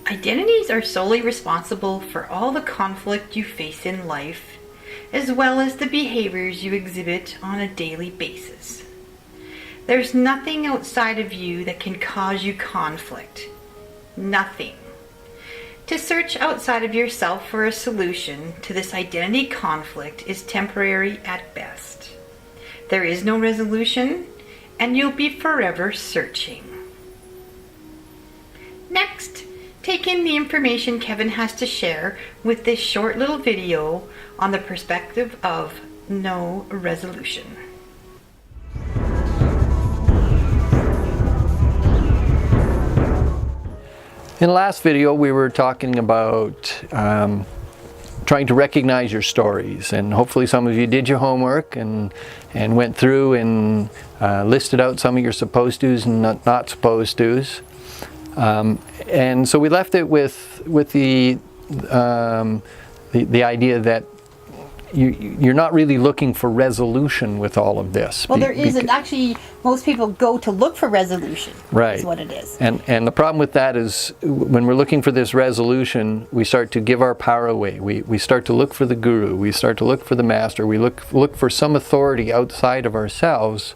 Identities are solely responsible for all the conflict you face in life, as well as the behaviors you exhibit on a daily basis. There's nothing outside of you that can cause you conflict. Nothing. To search outside of yourself for a solution to this identity conflict is temporary at best. There is no resolution, and you'll be forever searching. Next, take in the information Kevin has to share with this short little video on the perspective of no resolution. In the last video, we were talking about trying to recognize your stories, and hopefully some of you did your homework and went through and listed out some of your supposed to's and not supposed to's. And so we left it with the idea that you're not really looking for resolution with all of this. Well, there isn't. Actually, most people go to look for resolution. Right. Is what it is. And the problem with that is when we're looking for this resolution, we start to give our power away. We start to look for the guru. We start to look for the master. We look for some authority outside of ourselves.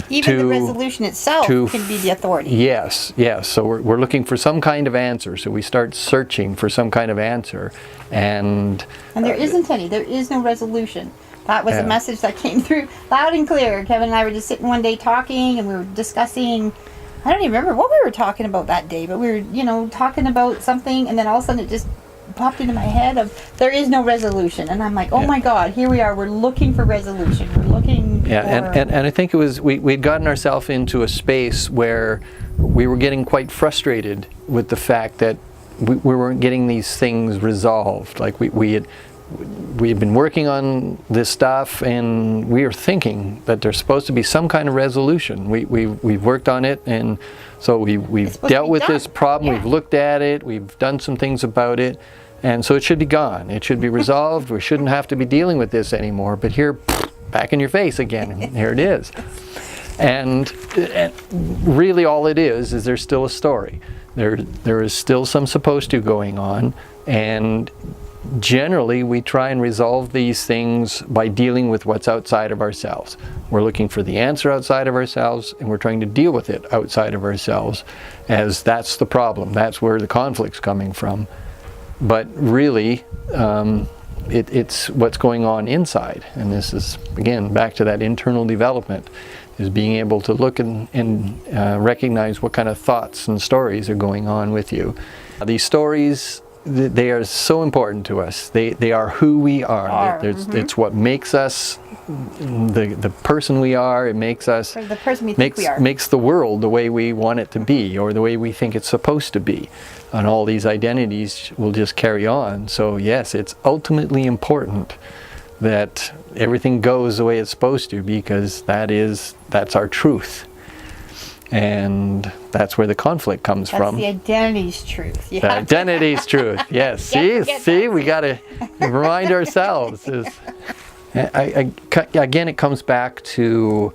Even the resolution itself can be the authority. Yes, yes. So we're looking for some kind of answer. So we start searching for some kind of answer. And there isn't any. There is no resolution. That was a message that came through loud and clear. Kevin and I were just sitting one day talking, and we were discussing, I don't even remember what we were talking about that day, but we were, talking about something, and then all of a sudden it just popped into my head of there is no resolution. And I'm like, oh my God, here we are. We're looking for resolution. We're looking for... And I think it was, we'd gotten ourselves into a space where we were getting quite frustrated with the fact that we weren't getting these things resolved. Like we had been working on this stuff, and we were thinking that there's supposed to be some kind of resolution. We've worked on it, and so we've dealt with this problem. We've looked at it. We've done some things about it, and so it should be gone. It should be resolved. We shouldn't have to be dealing with this anymore. But here, back in your face again. Here it is. And really, all it is there's still a story. There is still some supposed to going on, and generally we try and resolve these things by dealing with what's outside of ourselves. We're looking for the answer outside of ourselves, and we're trying to deal with it outside of ourselves, as that's the problem. That's where the conflict's coming from. But really, it's what's going on inside. And this is, again, back to that internal development, is being able to look and recognize what kind of thoughts and stories are going on with you. These stories, they are so important to us. They are who we are. It's what makes us the person we are. It makes us, or the person we think we are. Makes the world the way we want it to be, or the way we think it's supposed to be. And all these identities will just carry on. So yes, it's ultimately important that everything goes the way it's supposed to, because that's our truth. And that's where the conflict comes from. That's the identity's truth. The identity's truth, yes. See, we got to remind ourselves. Again, it comes back to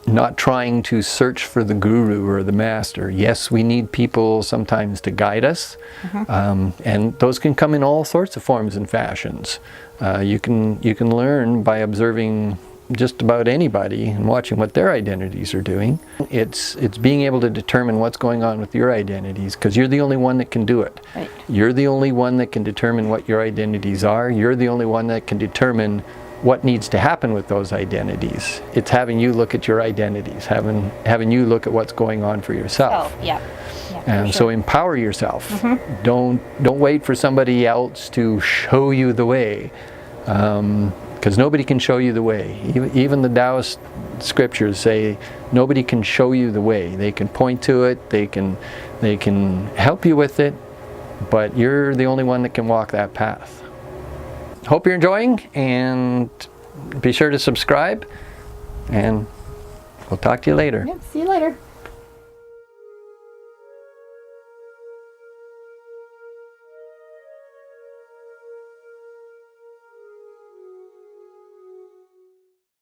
not trying to search for the guru or the master. Yes, we need people sometimes to guide us, and those can come in all sorts of forms and fashions. You can learn by observing just about anybody and watching what their identities are doing. It's being able to determine what's going on with your identities, because you're the only one that can do it. Right. You're the only one that can determine what your identities are. You're the only one that can determine what needs to happen with those identities. It's having you look at your identities, having you look at what's going on for yourself. Oh, yeah. And so empower yourself. Don't wait for somebody else to show you the way. Because nobody can show you the way. Even the Taoist scriptures say nobody can show you the way. They can point to it, they can help you with it, but you're the only one that can walk that path. Hope you're enjoying, and be sure to subscribe, and we'll talk to you later. Yep, see you later.